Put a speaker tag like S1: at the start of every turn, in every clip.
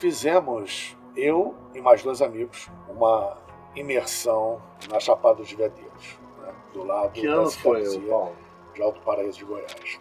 S1: Fizemos, eu e mais 2 amigos, uma imersão na Chapada dos Veadeiros, né, do lado
S2: Que ano foi, Paulo?
S1: de Alto Paraíso de Goiás.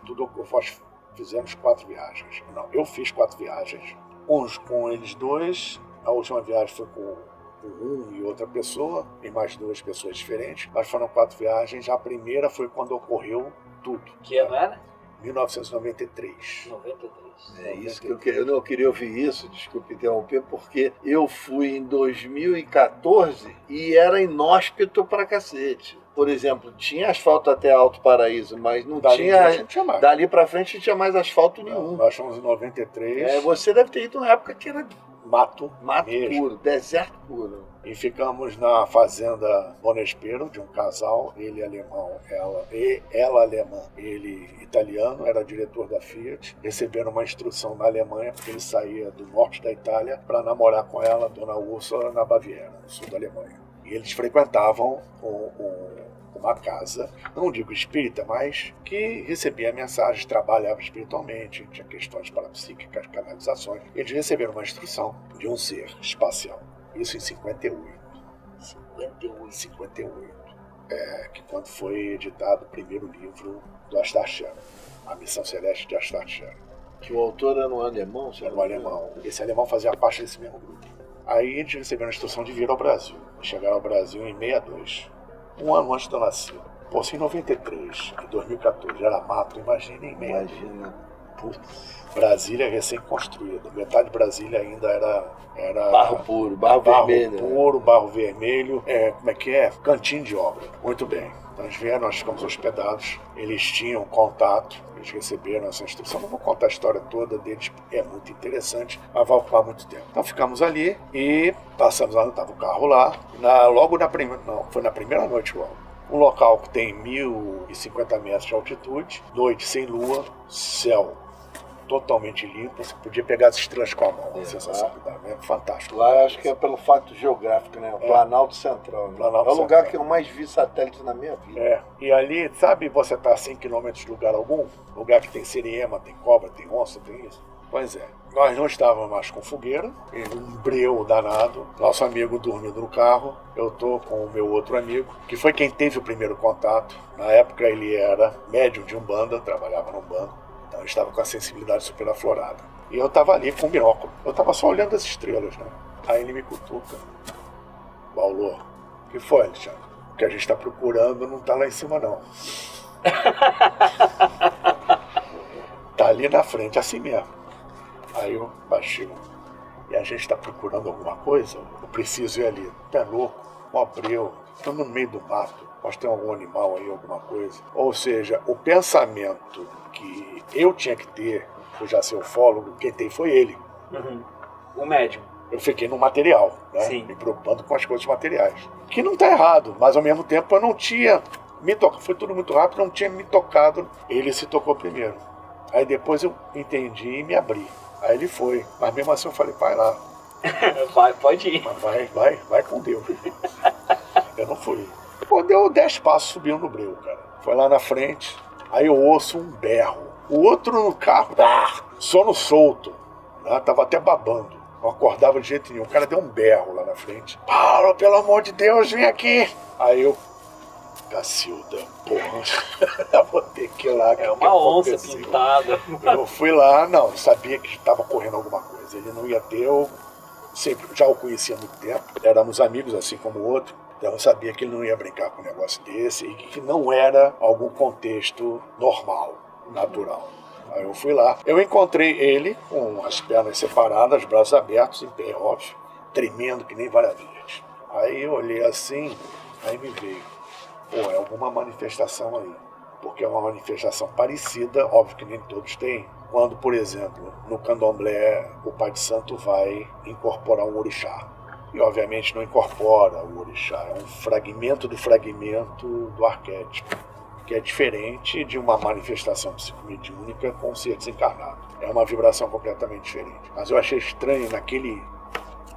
S1: Nós fizemos 4 viagens. Não, eu fiz 4 viagens. Uns com eles 2, a última viagem foi com um e outra pessoa, e mais 2 pessoas diferentes, mas foram 4 viagens. A primeira foi quando ocorreu tudo.
S3: Que ano era?
S1: 1993.
S3: 93.
S2: É isso que eu queria ouvir isso, desculpe interromper, porque eu fui em 2014 e era inóspito pra cacete. Por exemplo, tinha asfalto até Alto Paraíso, mas não tinha mais. Dali pra frente não tinha mais asfalto nenhum.
S1: Nós fomos em 93.
S2: Você deve ter ido na época que era
S1: mato
S2: mesmo. Puro, deserto puro.
S1: E ficamos na fazenda Bonespero, de um casal, ele alemão, ela alemã, ele italiano, era diretor da Fiat. Receberam uma instrução na Alemanha, porque ele saía do norte da Itália para namorar com ela, Dona Úrsula, na Baviera, no sul da Alemanha. E eles frequentavam uma casa, não digo espírita, mas que recebia mensagens, trabalhava espiritualmente, tinha questões parapsíquicas, canalizações. Eles receberam uma instrução de um ser espacial. Isso em 58. 58. Que quando foi editado o primeiro livro do Astar-Sherra, A Missão Celeste de Astar-Sherra.
S2: Que o autor era um alemão?
S1: Era um alemão. Esse alemão fazia parte desse mesmo grupo. Aí eles receberam a instrução de vir ao Brasil. Chegaram ao Brasil em 62. Um ano antes de eu nascer. Pô, se em 93, em 2014 era mato, imagina em 62.
S2: Imagina.
S1: Brasília recém-construída. Metade de Brasília ainda era
S2: barro puro, barro vermelho.
S1: Puro, barro vermelho. Como é que é? Cantinho de obra. Muito bem. Nós vieram, nós ficamos hospedados. Eles tinham contato, eles receberam essa instrução. Não vou contar a história toda deles, é muito interessante, mas vai ocupar muito tempo. Então ficamos ali e passamos lá, estava o carro lá. Foi na primeira noite logo. Um local que tem 1.050 metros de altitude, noite sem lua, céu totalmente limpo, você podia pegar as estrelas com a mão, a sensação que dá, né? Fantástico.
S2: Lá acho que é pelo fato geográfico, né? O Planalto Central. Né?
S1: Planalto
S2: é o lugar que eu mais vi satélite na minha vida.
S1: E ali, sabe, você está a 100 km de lugar algum? Lugar que tem siriema, tem cobra, tem onça, tem isso. Pois é. Nós não estávamos mais com fogueira, um breu danado. Nosso amigo dormindo no carro. Eu tô com o meu outro amigo, que foi quem teve o primeiro contato. Na época ele era médium de Umbanda, trabalhava no Umbanda. Então eu estava com a sensibilidade super aflorada. E eu estava ali com o binóculo. Eu estava só olhando as estrelas, né? Aí ele me cutuca. Paulo, o que foi, Alexandre? O que a gente está procurando não está lá em cima, não. Tá ali na frente, assim mesmo. Aí eu baixei. E a gente está procurando alguma coisa? Eu preciso ir ali. Tá louco? Um abreu. Estamos no meio do mato. Pode ter algum animal aí, alguma coisa. Ou seja, o pensamento que eu tinha que ter, por já ser ufólogo, quem tem foi ele.
S3: Uhum. O médium.
S1: Eu fiquei no material, né?
S3: Sim.
S1: Me preocupando com as coisas materiais. Que não está errado, mas ao mesmo tempo eu não tinha me tocado. Foi tudo muito rápido, não tinha me tocado. Ele se tocou primeiro. Aí depois eu entendi e me abri. Aí ele foi. Mas mesmo assim eu falei, vai lá.
S3: Pode ir.
S1: Mas vai com Deus. Eu não fui. Pô, deu 10 passos subindo no breu, cara. Foi lá na frente, aí eu ouço um berro. O outro no carro, sono solto. Né? Tava até babando. Não acordava de jeito nenhum. O cara deu um berro lá na frente. Paulo, pelo amor de Deus, vem aqui. Aí eu, Cacilda, porra, vou ter que ir lá.
S3: É uma onça pintada.
S1: Eu fui lá, não, sabia que estava correndo alguma coisa. Ele não ia ter, eu sempre já o conhecia há muito tempo. Éramos amigos assim como o outro. Então eu sabia que ele não ia brincar com um negócio desse e que não era algum contexto normal, natural. Aí eu fui lá, eu encontrei ele com as pernas separadas, braços abertos, em pé, óbvio, tremendo que nem varavilhas. Aí eu olhei assim, aí me veio, é alguma manifestação aí, porque é uma manifestação parecida, óbvio que nem todos têm, quando, por exemplo, no candomblé, o pai de santo vai incorporar um orixá. E obviamente não incorpora o orixá, é um fragmento do arquétipo, que é diferente de uma manifestação psicomediúnica com um ser desencarnado. É uma vibração completamente diferente. Mas eu achei estranho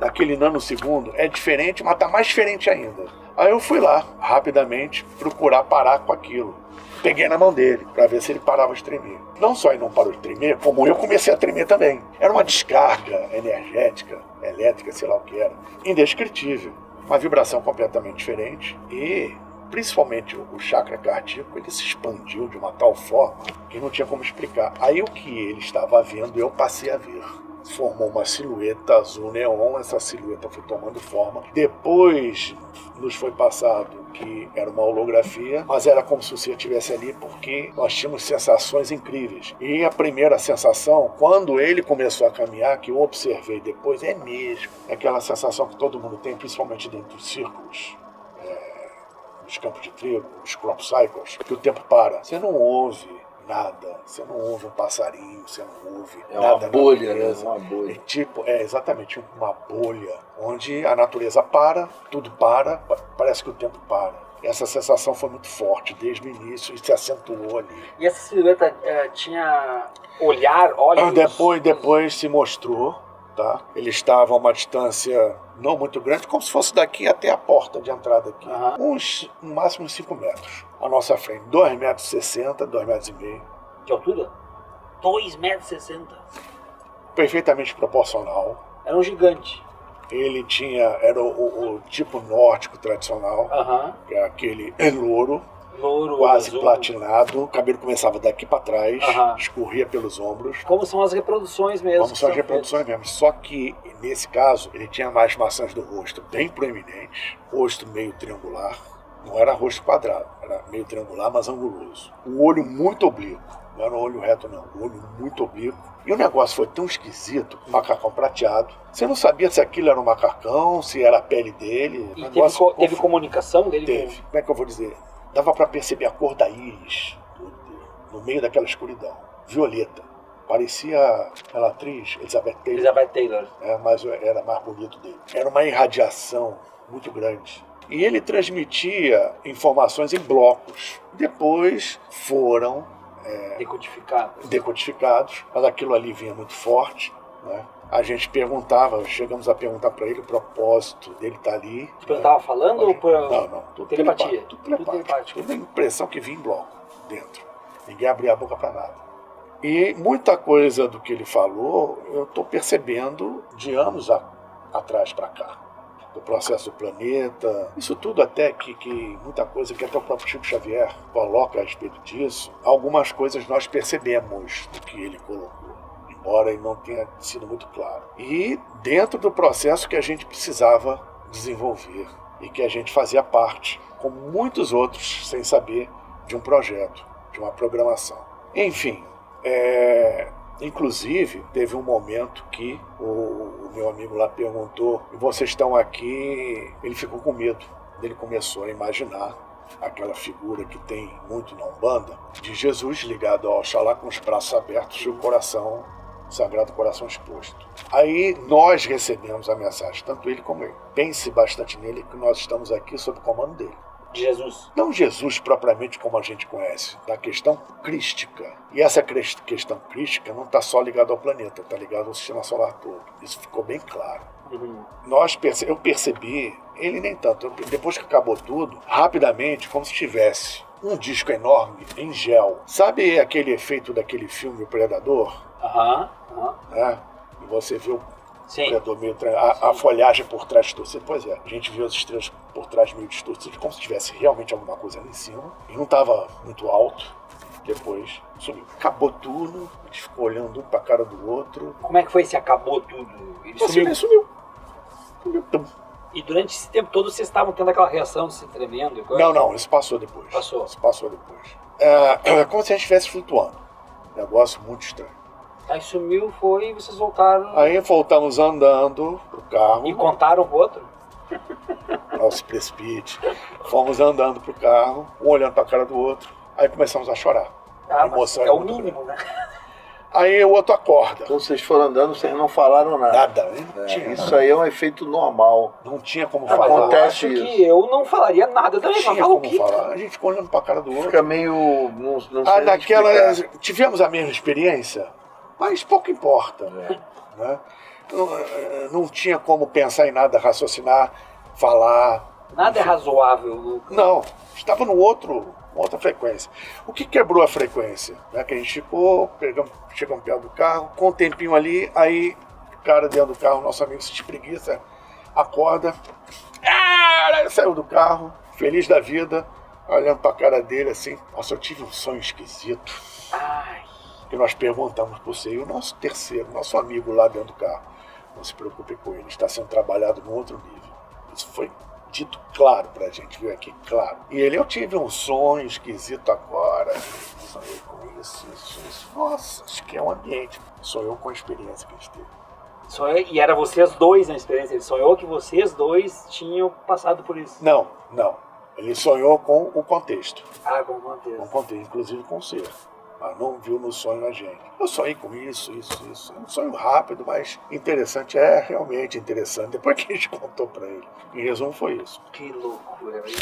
S1: naquele nanosegundo, é diferente, mas tá mais diferente ainda. Aí eu fui lá, rapidamente, procurar parar com aquilo. Peguei na mão dele, para ver se ele parava de tremer. Não só ele não parou de tremer, como eu comecei a tremer também. Era uma descarga energética, elétrica, sei lá o que era, indescritível. Uma vibração completamente diferente e, principalmente, o chakra cardíaco, ele se expandiu de uma tal forma que não tinha como explicar. Aí o que ele estava vendo, eu passei a ver. Formou uma silhueta azul neon, essa silhueta foi tomando forma. Depois nos foi passado que era uma holografia, mas era como se você estivesse ali porque nós tínhamos sensações incríveis. E a primeira sensação, quando ele começou a caminhar, que eu observei depois, é mesmo aquela sensação que todo mundo tem, principalmente dentro dos círculos, nos campos de trigo, os crop cycles, que o tempo para. Você não ouve nada, você não ouve um passarinho, você não ouve nada.
S2: Uma bolha, né? Uma bolha.
S1: É exatamente uma bolha, onde a natureza para, tudo para, parece que o tempo para. Essa sensação foi muito forte desde o início e se acentuou ali.
S3: E essa silhueta tinha olhos?
S1: Depois se mostrou, tá? Ele estava a uma distância não muito grande, como se fosse daqui até a porta de entrada aqui. Uns, no máximo 5 metros. À nossa frente, 2,60 metros, 2,5 metros.
S3: De altura? 2,60 metros.
S1: Perfeitamente proporcional.
S3: Era um gigante.
S1: Ele era o tipo nórdico tradicional, que é aquele louro, quase
S3: azul,
S1: platinado. O cabelo começava daqui para trás, escorria pelos ombros.
S3: Como são as reproduções mesmo.
S1: Como são as reproduções mesmo. Só que, nesse caso, ele tinha mais maçãs do rosto bem proeminentes, rosto meio triangular. Não era rosto quadrado, era meio triangular, mas anguloso. O olho muito oblíquo. Não era um olho reto, não. O olho muito oblíquo. E o negócio foi tão esquisito, um macacão prateado. Você não sabia se aquilo era um macacão, se era a pele dele.
S3: E teve comunicação dele?
S1: Teve. Como é que eu vou dizer? Dava para perceber a cor da íris no meio daquela escuridão. Violeta. Parecia aquela atriz, Elizabeth Taylor. Mas era mais bonito dele. Era uma irradiação muito grande. E ele transmitia informações em blocos. Depois foram decodificados, mas aquilo ali vinha muito forte, né? A gente chegamos a perguntar para ele o propósito dele estar ali.
S3: Você estava falando ou por
S1: Não, tudo
S3: telepatia?
S1: Tudo telepático. Tudo a impressão que vinha em bloco dentro. Ninguém abria a boca para nada. E muita coisa do que ele falou, eu estou percebendo de anos atrás para cá. Do processo do planeta, isso tudo até que muita coisa que até o próprio Chico Xavier coloca a respeito disso, algumas coisas nós percebemos do que ele colocou, embora ele não tenha sido muito claro. E dentro do processo que a gente precisava desenvolver e que a gente fazia parte, como muitos outros, sem saber de um projeto, de uma programação. Enfim, inclusive, teve um momento que o meu amigo lá perguntou: vocês estão aqui? Ele ficou com medo. Ele começou a imaginar aquela figura que tem muito na Umbanda, de Jesus ligado ao Oxalá com os braços abertos e o coração, o Sagrado Coração exposto. Aí nós recebemos a mensagem, tanto ele como eu. Pense bastante nele, que nós estamos aqui sob o comando dele.
S3: De Jesus.
S1: Não Jesus propriamente como a gente conhece, da questão crística. E essa questão crística não está só ligada ao planeta, está ligada ao sistema solar todo. Isso ficou bem claro. Eu percebi, ele nem tanto, depois que acabou tudo, rapidamente, como se tivesse um disco enorme em gel. Sabe aquele efeito daquele filme O Predador? Né? E você vê o predador meio a folhagem por trás distorcida. Pois é, a gente viu as estrelas por trás meio distorcidas, como se tivesse realmente alguma coisa ali em cima. E não estava muito alto. Depois sumiu. Acabou tudo, a gente ficou olhando um pra cara do outro.
S3: Como é que foi esse acabou tudo?
S1: Ele sumiu.
S3: E durante esse tempo todo vocês estavam tendo aquela reação de se tremendo?
S1: Não, isso passou depois. Isso passou depois. Como se a gente estivesse flutuando. Negócio muito estranho.
S3: Aí sumiu, foi e vocês voltaram.
S1: Aí voltamos andando pro carro.
S3: E contaram pro outro?
S1: Nosso precipite. Fomos andando pro carro, um olhando pra cara do outro. Aí começamos a chorar.
S3: A emoção é o mínimo, né?
S1: Aí o outro acorda.
S2: Então vocês foram andando, vocês não falaram nada. Isso aí é um efeito normal.
S1: Não tinha como falar.
S2: Acontece
S3: isso. Que eu não falaria nada também.
S1: Não tinha como falar. A gente ficou olhando pra cara do outro.
S2: Fica meio... Não sei
S1: tivemos a mesma experiência, mas pouco importa. Né? não tinha como pensar em nada, raciocinar, falar.
S3: Nada é razoável, Lucas.
S1: Não, estava no outra frequência. O que quebrou a frequência? Né? Que a gente ficou, chegamos perto do carro, com um tempinho ali, aí o cara dentro do carro, nosso amigo se espreguiça, acorda, saiu do carro, feliz da vida, olhando para a cara dele assim, nossa, eu tive um sonho esquisito.
S3: Ai.
S1: E nós perguntamos por você, e o nosso terceiro, nosso amigo lá dentro do carro, não se preocupe com ele, está sendo trabalhado num outro nível. Isso foi dito claro pra gente, viu aqui, claro. E ele, eu tive um sonho esquisito agora, sonhei com isso. Nossa, acho que é um ambiente. Sonhou com a experiência que a gente teve.
S3: E era vocês dois na experiência, ele sonhou que vocês dois tinham passado por isso.
S1: Não. Ele sonhou com o contexto.
S3: Ah, com o contexto.
S1: Com o contexto, inclusive com o ser. Mas não viu no sonho a gente. Eu sonhei com isso. É um sonho rápido, mas interessante. É realmente interessante. Depois que a gente contou pra ele. Em resumo, foi isso.
S3: Que loucura, velho.